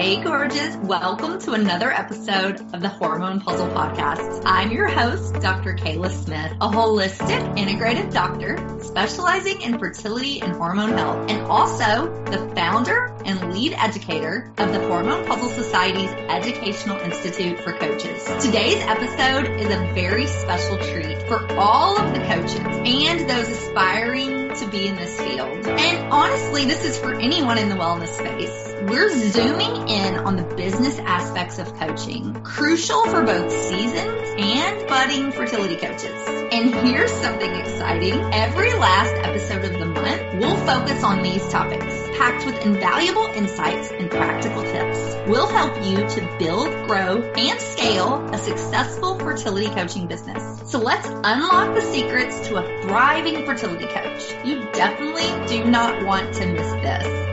Hey gorgeous, welcome to another episode of the Hormone Puzzle Podcast. I'm your host, Dr. Kela Smith, a holistic integrative doctor specializing in fertility and hormone health, and also the founder and lead educator of the Hormone Puzzle Society's Educational Institute for Coaches. Today's episode is a very special treat for all of the coaches and those aspiring to be in this field. And honestly, this is for anyone in the wellness space. We're zooming in on the business aspects of coaching, crucial for both seasoned and budding fertility coaches. And here's something exciting. Every last episode of the month, we'll focus on these topics, packed with invaluable insights and practical tips. We'll help you to build, grow, and scale a successful fertility coaching business. So let's unlock the secrets to a thriving fertility coach. You definitely do not want to miss this.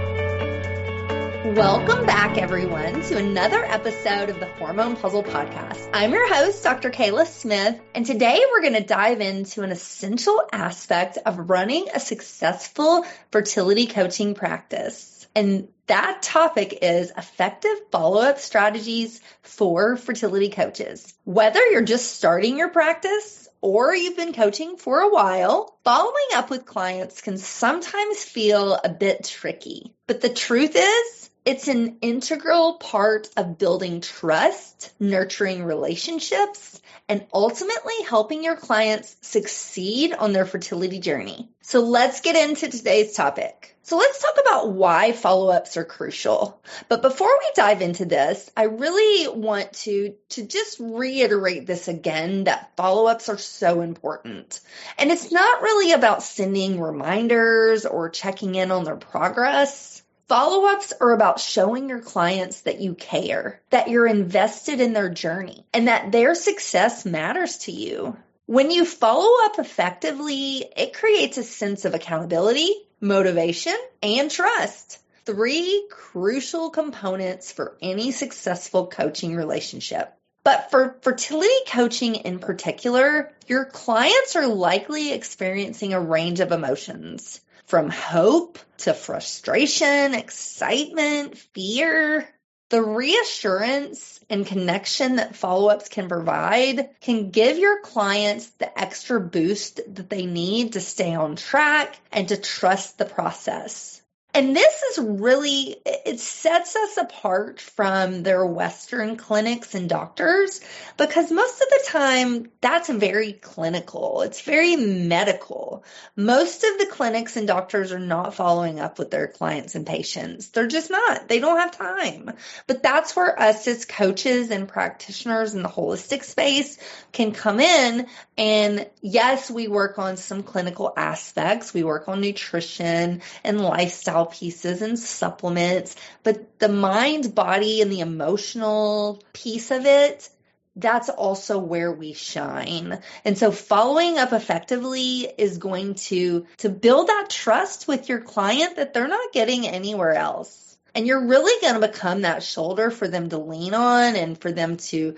Welcome back, everyone, to another episode of the Hormone Puzzle Podcast. I'm your host, Dr. Kela Smith, and today we're going to dive into an essential aspect of running a successful fertility coaching practice. And that topic is effective follow-up strategies for fertility coaches. Whether you're just starting your practice or you've been coaching for a while, following up with clients can sometimes feel a bit tricky. But the truth is, it's an integral part of building trust, nurturing relationships, and ultimately helping your clients succeed on their fertility journey. So let's get into today's topic. So let's talk about why follow-ups are crucial. But before we dive into this, I really want to just reiterate this again, that follow-ups are so important. And it's not really about sending reminders or checking in on their progress. Follow-ups are about showing your clients that you care, that you're invested in their journey, and that their success matters to you. When you follow up effectively, it creates a sense of accountability, motivation, and trust. 3 crucial components for any successful coaching relationship. But for fertility coaching in particular, your clients are likely experiencing a range of emotions, from hope to frustration, excitement, fear. The reassurance and connection that follow-ups can provide can give your clients the extra boost that they need to stay on track and to trust the process. And this is really, it sets us apart from their Western clinics and doctors, because most of the time that's very clinical. It's very medical. Most of the clinics and doctors are not following up with their clients and patients. They're just not. They don't have time. But that's where us as coaches and practitioners in the holistic space can come in. And yes, we work on some clinical aspects. We work on nutrition and lifestyle pieces and supplements, but the mind, body, and the emotional piece of it, that's also where we shine. And so following up effectively is going to build that trust with your client that they're not getting anywhere else. And you're really going to become that shoulder for them to lean on and for them to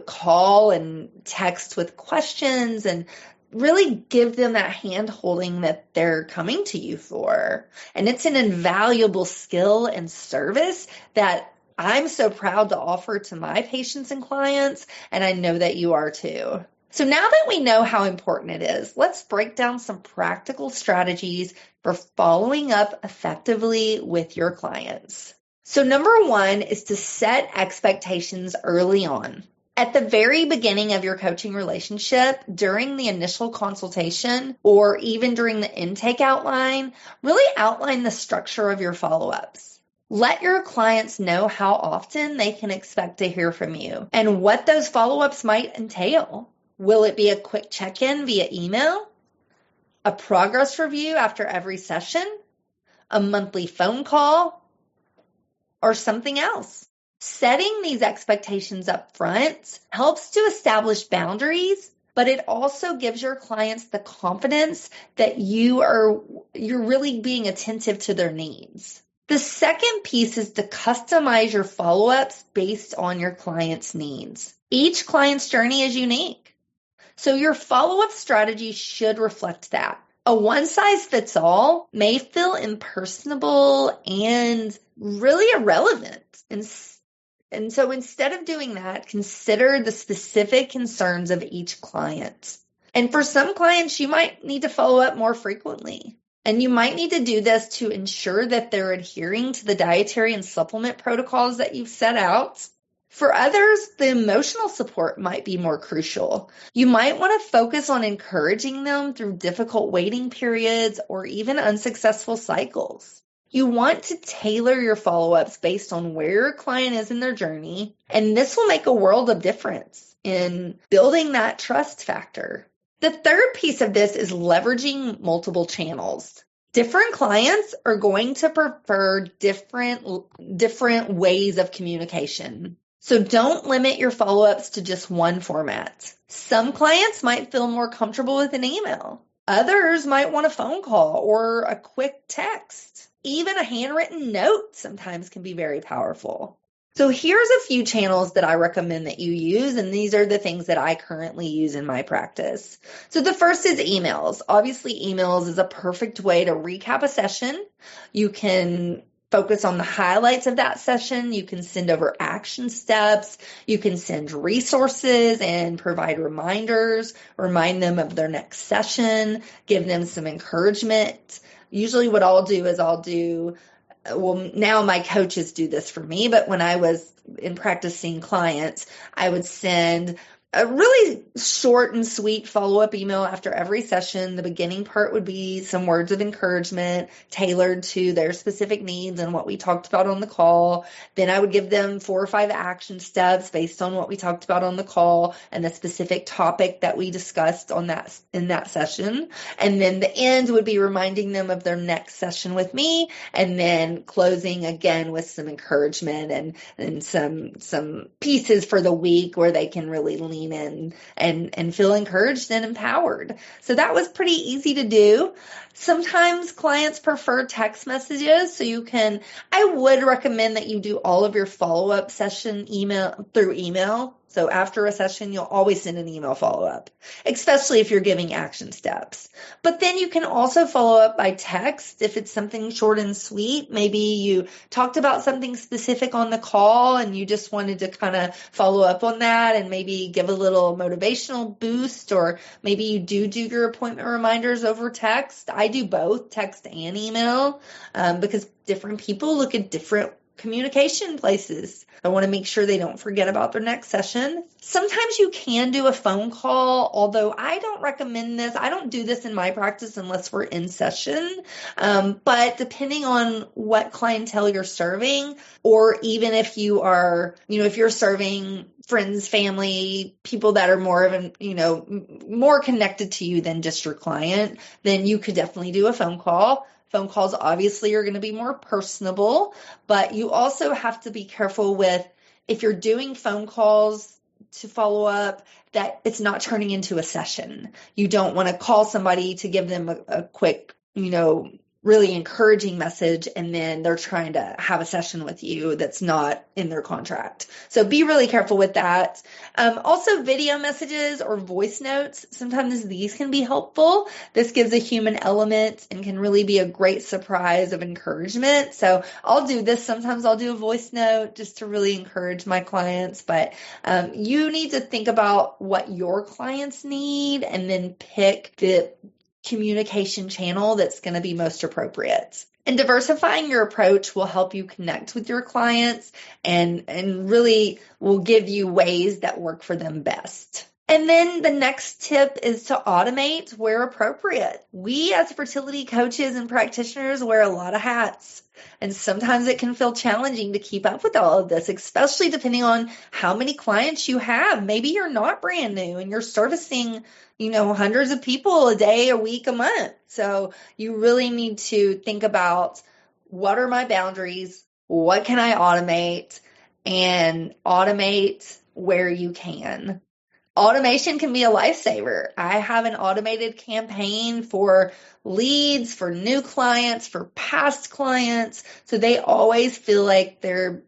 call and text with questions and really give them that hand holding that they're coming to you for. And it's an invaluable skill and service that I'm so proud to offer to my patients and clients, and I know that you are too. So now that we know how important it is, let's break down some practical strategies for following up effectively with your clients. So number 1 is to set expectations early on. At the very beginning of your coaching relationship, during the initial consultation, or even during the intake outline, really outline the structure of your follow-ups. Let your clients know how often they can expect to hear from you and what those follow-ups might entail. Will it be a quick check-in via email? A progress review after every session? A monthly phone call? Or something else? Setting these expectations up front helps to establish boundaries, but it also gives your clients the confidence that you're really being attentive to their needs. The second piece is to customize your follow-ups based on your client's needs. Each client's journey is unique, so your follow-up strategy should reflect that. A one-size-fits-all may feel impersonable and really irrelevant. And, and so instead of doing that, consider the specific concerns of each client. And for some clients, you might need to follow up more frequently. And you might need to do this to ensure that they're adhering to the dietary and supplement protocols that you've set out. For others, the emotional support might be more crucial. You might want to focus on encouraging them through difficult waiting periods or even unsuccessful cycles. You want to tailor your follow-ups based on where your client is in their journey, and this will make a world of difference in building that trust factor. The third piece of this is leveraging multiple channels. Different clients are going to prefer different ways of communication. So don't limit your follow-ups to just one format. Some clients might feel more comfortable with an email. Others might want a phone call or a quick text. Even a handwritten note sometimes can be very powerful. So here's a few channels that I recommend that you use, and these are the things that I currently use in my practice. So the first is emails. Obviously, emails is a perfect way to recap a session. You can focus on the highlights of that session. You can send over action steps. You can send resources and provide reminders, remind them of their next session, give them some encouragement. Usually what I'll do, well, now my coaches do this for me, but when I was in practice seeing clients, I would send a really short and sweet follow-up email after every session. The beginning part would be some words of encouragement tailored to their specific needs and what we talked about on the call. Then I would give them 4 or 5 action steps based on what we talked about on the call and the specific topic that we discussed in that session. And then the end would be reminding them of their next session with me, and then closing again with some encouragement and some pieces for the week where they can really lean in and feel encouraged and empowered. So that was pretty easy to do. Sometimes clients prefer text messages, so I would recommend that you do all of your follow-up session through email. So after a session, you'll always send an email follow-up, especially if you're giving action steps. But then you can also follow up by text if it's something short and sweet. Maybe you talked about something specific on the call and you just wanted to kind of follow up on that and maybe give a little motivational boost, or maybe you do your appointment reminders over text. I do both text and email because different people look at different communication places. I want to make sure they don't forget about their next session. Sometimes you can do a phone call, although I don't recommend this. I don't do this in my practice unless we're in session. But depending on what clientele you're serving, or even if you are, if you're serving friends, family, people that are more of more connected to you than just your client, then you could definitely do a phone call. Phone calls obviously are going to be more personable, but you also have to be careful with, if you're doing phone calls to follow up, that it's not turning into a session. You don't want to call somebody to give them a quick, really encouraging message, and then they're trying to have a session with you that's not in their contract. So be really careful with that. Also, video messages or voice notes, sometimes these can be helpful. This gives a human element and can really be a great surprise of encouragement. So I'll do this. Sometimes I'll do a voice note just to really encourage my clients, but you need to think about what your clients need and then pick the communication channel that's going to be most appropriate. And diversifying your approach will help you connect with your clients and really will give you ways that work for them best. And then the next tip is to automate where appropriate. We as fertility coaches and practitioners wear a lot of hats. And sometimes it can feel challenging to keep up with all of this, especially depending on how many clients you have. Maybe you're not brand new and you're servicing, hundreds of people a day, a week, a month. So you really need to think about, what are my boundaries? What can I automate? And automate where you can. Automation can be a lifesaver. I have an automated campaign for leads, for new clients, for past clients. So they always feel like they're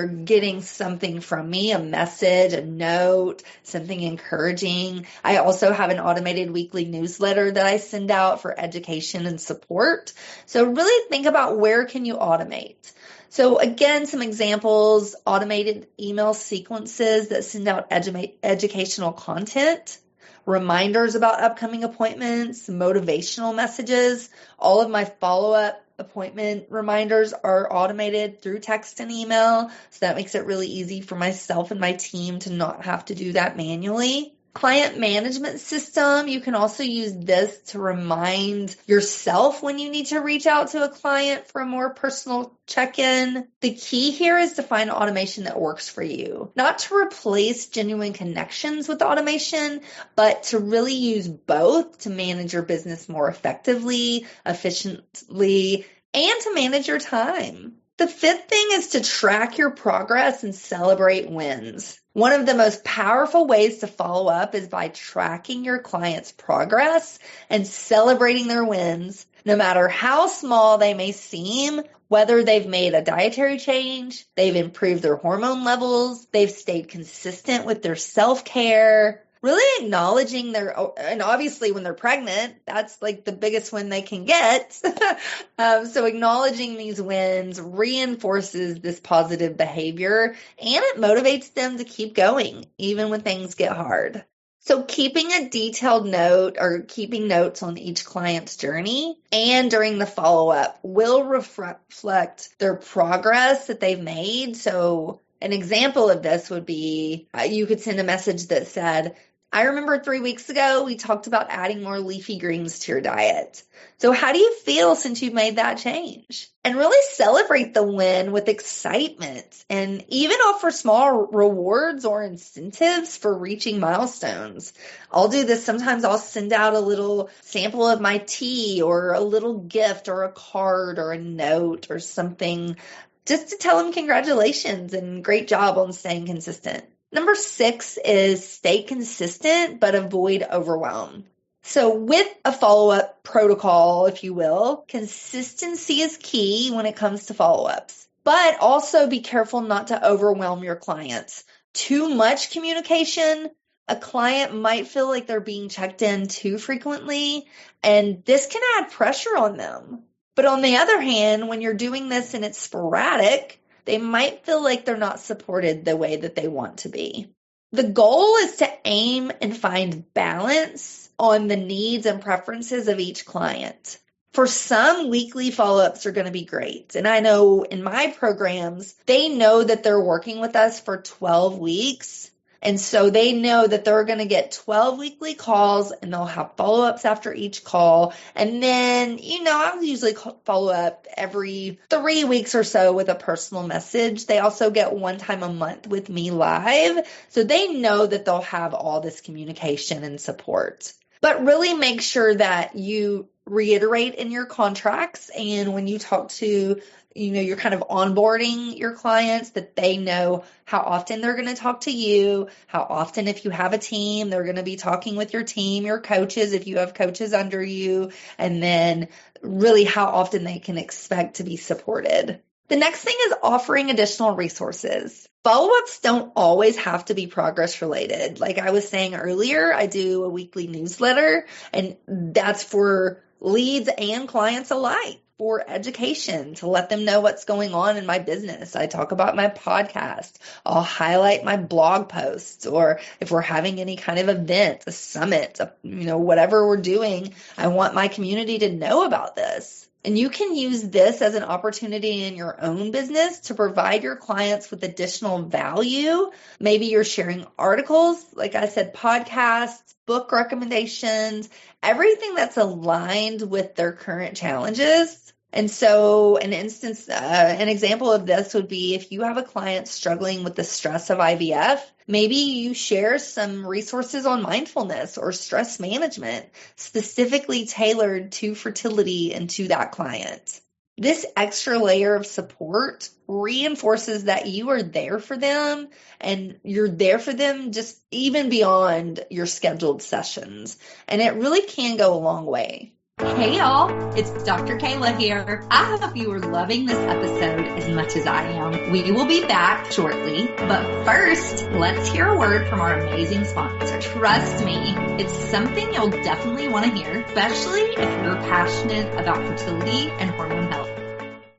getting something from me, a message, a note, something encouraging. I also have an automated weekly newsletter that I send out for education and support. So really think about, where can you automate? So again, some examples: automated email sequences that send out educational content, reminders about upcoming appointments, motivational messages. All of my follow-up appointment reminders are automated through text and email. So that makes it really easy for myself and my team to not have to do that manually. Client management system. You can also use this to remind yourself when you need to reach out to a client for a more personal check-in. The key here is to find automation that works for you, not to replace genuine connections with automation, but to really use both to manage your business more effectively, efficiently, and to manage your time. The fifth thing is to track your progress and celebrate wins. One of the most powerful ways to follow up is by tracking your client's progress and celebrating their wins, no matter how small they may seem, whether they've made a dietary change, they've improved their hormone levels, they've stayed consistent with their self-care. Really acknowledging and obviously when they're pregnant, that's like the biggest win they can get. So acknowledging these wins reinforces this positive behavior, and it motivates them to keep going, even when things get hard. So keeping a detailed note or keeping notes on each client's journey and during the follow-up will reflect their progress that they've made. So an example of this would be you could send a message that said, I remember 3 weeks ago, we talked about adding more leafy greens to your diet. So how do you feel since you've made that change? And really celebrate the win with excitement and even offer small rewards or incentives for reaching milestones. I'll do this. Sometimes I'll send out a little sample of my tea or a little gift or a card or a note or something just to tell them congratulations and great job on staying consistent. Number 6 is stay consistent, but avoid overwhelm. So with a follow-up protocol, if you will, consistency is key when it comes to follow-ups, but also be careful not to overwhelm your clients. Too much communication, a client might feel like they're being checked in too frequently, and this can add pressure on them. But on the other hand, when you're doing this and it's sporadic, they might feel like they're not supported the way that they want to be. The goal is to aim and find balance on the needs and preferences of each client. For some, weekly follow-ups are going to be great. And I know in my programs, they know that they're working with us for 12 weeks. And so they know that they're going to get 12 weekly calls and they'll have follow-ups after each call. And then, I'll usually follow up every 3 weeks or so with a personal message. They also get one time a month with me live. So they know that they'll have all this communication and support. But really make sure that you reiterate in your contracts and when you talk to you're kind of onboarding your clients that they know how often they're going to talk to you, how often, if you have a team, they're going to be talking with your team, your coaches, if you have coaches under you, and then really how often they can expect to be supported. The next thing is offering additional resources. Follow-ups don't always have to be progress related. Like I was saying earlier, I do a weekly newsletter, and that's for leads and clients alike, for education, to let them know what's going on in my business. I talk about my podcast. I'll highlight my blog posts, or if we're having any kind of event, a summit, whatever we're doing, I want my community to know about this. And you can use this as an opportunity in your own business to provide your clients with additional value. Maybe you're sharing articles, like I said, podcasts, book recommendations, everything that's aligned with their current challenges. And so an example of this would be if you have a client struggling with the stress of IVF, maybe you share some resources on mindfulness or stress management specifically tailored to fertility and to that client. This extra layer of support reinforces that you are there for them, and you're there for them just even beyond your scheduled sessions. And it really can go a long way. Hey y'all, it's Dr. Kela here. I hope you are loving this episode as much as I am. We will be back shortly, but first, let's hear a word from our amazing sponsor. Trust me, it's something you'll definitely want to hear, especially if you're passionate about fertility and hormone health.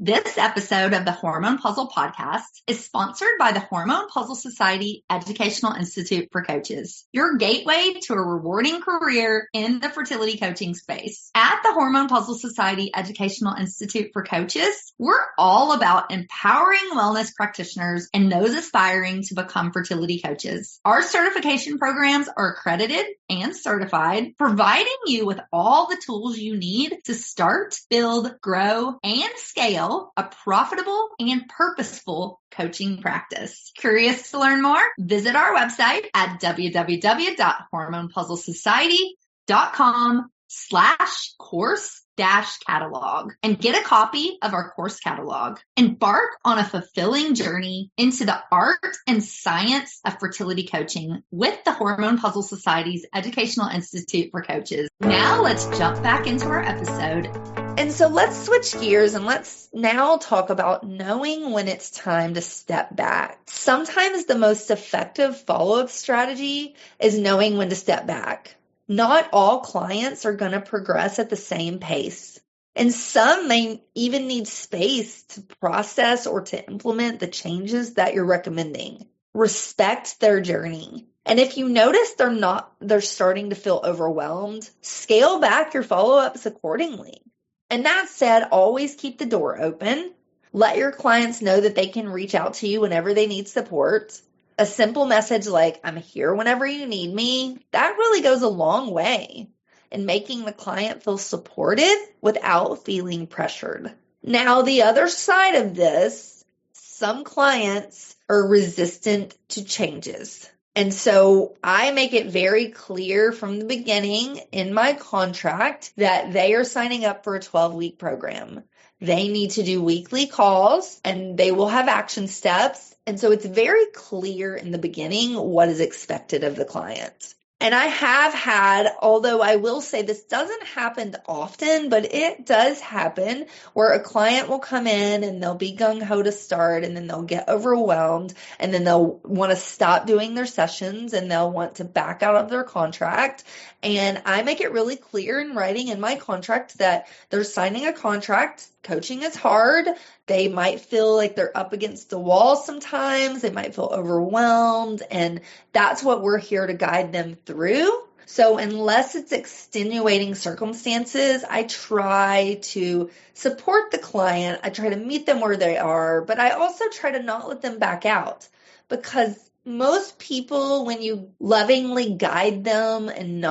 This episode of the Hormone Puzzle Podcast is sponsored by the Hormone Puzzle Society Educational Institute for Coaches, your gateway to a rewarding career in the fertility coaching space. At the Hormone Puzzle Society Educational Institute for Coaches, we're all about empowering wellness practitioners and those aspiring to become fertility coaches. Our certification programs are accredited and certified, providing you with all the tools you need to start, build, grow, and scale a profitable and purposeful coaching practice. Curious to learn more? Visit our website at www.hormonepuzzlesociety.com/course-catalog and get a copy of our course catalog. Embark on a fulfilling journey into the art and science of fertility coaching with the Hormone Puzzle Society's Educational Institute for Coaches. Now let's jump back into our episode. And so let's switch gears and let's now talk about knowing when it's time to step back. Sometimes the most effective follow-up strategy is knowing when to step back. Not all clients are going to progress at the same pace. And some may even need space to process or to implement the changes that you're recommending. Respect their journey. And if you notice they're starting to feel overwhelmed, scale back your follow-ups accordingly. And that said, always keep the door open. Let your clients know that they can reach out to you whenever they need support. A simple message like, I'm here whenever you need me, that really goes a long way in making the client feel supported without feeling pressured. Now, the other side of this, some clients are resistant to changes. And so I make it very clear from the beginning in my contract that they are signing up for a 12-week program. They need to do weekly calls and they will have action steps. And so it's very clear in the beginning what is expected of the client. And I have had, although I will say this doesn't happen often, but it does happen where a client will come in and they'll be gung-ho to start and then they'll get overwhelmed and then they'll want to stop doing their sessions and they'll want to back out of their contract. And I make it really clear in writing in my contract that they're signing a contract. Coaching is hard. They might feel like they're up against the wall sometimes. They might feel overwhelmed. And that's what we're here to guide them through. So unless it's extenuating circumstances, I try to support the client. I try to meet them where they are, but I also try to not let them back out because most people, when you lovingly guide them and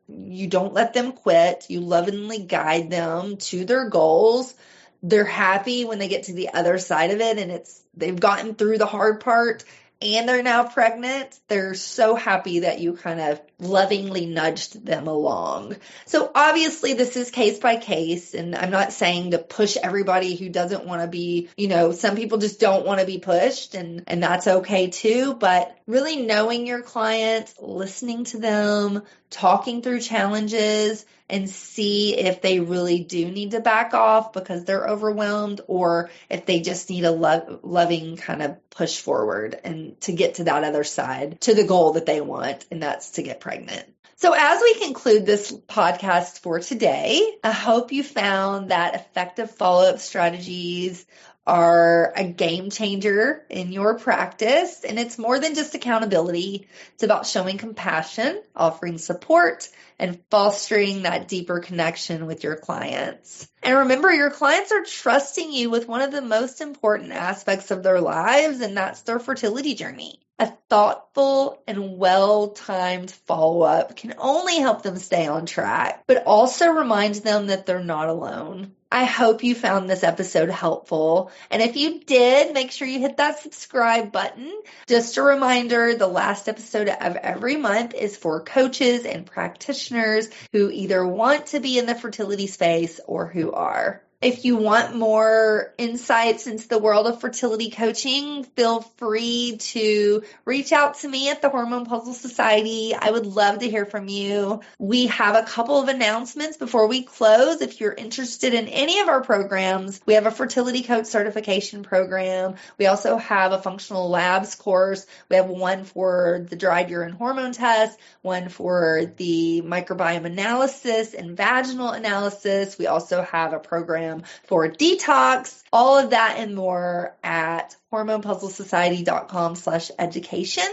you don't let them quit, you lovingly guide them to their goals, they're happy when they get to the other side of it and they've gotten through the hard part and they're now pregnant. They're so happy that you kind of lovingly nudged them along. So obviously this is case by case, and I'm not saying to push everybody who doesn't want to be, some people just don't want to be pushed and that's okay too. But really knowing your client, listening to them, talking through challenges, and see if they really do need to back off because they're overwhelmed or if they just need a loving kind of push forward and to get to that other side, to the goal that they want, and that's to get pregnant. So as we conclude this podcast for today, I hope you found that effective follow-up strategies are a game changer in your practice. And it's more than just accountability. It's about showing compassion, offering support, and fostering that deeper connection with your clients. And remember, your clients are trusting you with one of the most important aspects of their lives, and that's their fertility journey. A thoughtful and well-timed follow-up can only help them stay on track, but also reminds them that they're not alone. I hope you found this episode helpful. And if you did, make sure you hit that subscribe button. Just a reminder, the last episode of every month is for coaches and practitioners who either want to be in the fertility space or who are. If you want more insights into the world of fertility coaching, feel free to reach out to me at the Hormone Puzzle Society. I would love to hear from you. We have a couple of announcements before we close. If you're interested in any of our programs, we have a fertility coach certification program. We also have a functional labs course. We have one for the dried urine hormone test, one for the microbiome analysis and vaginal analysis. We also have a program program for detox, all of that and more at hormonepuzzlesociety.com/education.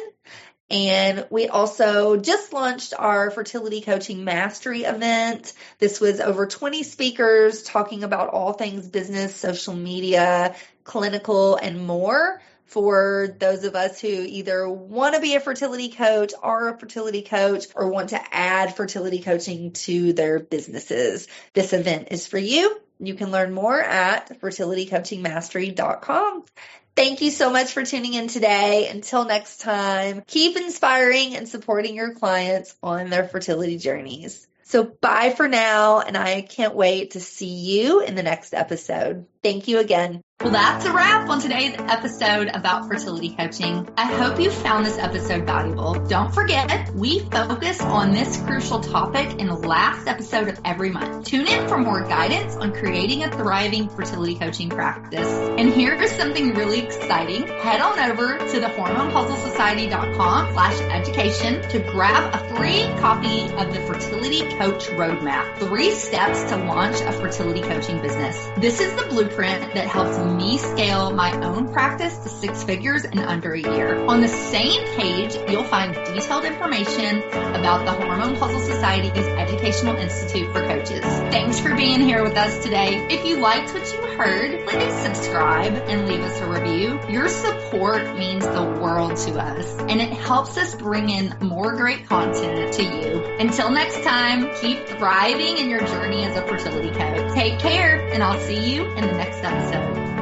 And we also just launched our Fertility Coaching Mastery event. This was over 20 speakers talking about all things business, social media, clinical, and more for those of us who either want to be a fertility coach, are a fertility coach, or want to add fertility coaching to their businesses. This event is for you. You can learn more at fertilitycoachingmastery.com. Thank you so much for tuning in today. Until next time, keep inspiring and supporting your clients on their fertility journeys. So bye for now, and I can't wait to see you in the next episode. Thank you again. Well, that's a wrap on today's episode about fertility coaching. I hope you found this episode valuable. Don't forget, we focus on this crucial topic in the last episode of every month. Tune in for more guidance on creating a thriving fertility coaching practice. And here is something really exciting. Head on over to the hormonepuzzlesociety.com/education to grab a free copy of the Fertility Coach Roadmap, 3 steps to launch a fertility coaching business. This is the blueprint that helps me scale my own practice to 6 figures in under a year. On the same page, you'll find detailed information about the Hormone Puzzle Society's Educational Institute for Coaches. Thanks for being here with us today. If you liked what you heard, please subscribe and leave us a review. Your support means the world to us, and it helps us bring in more great content to you. Until next time, keep thriving in your journey as a fertility coach. Take care, and I'll see you in the next episode.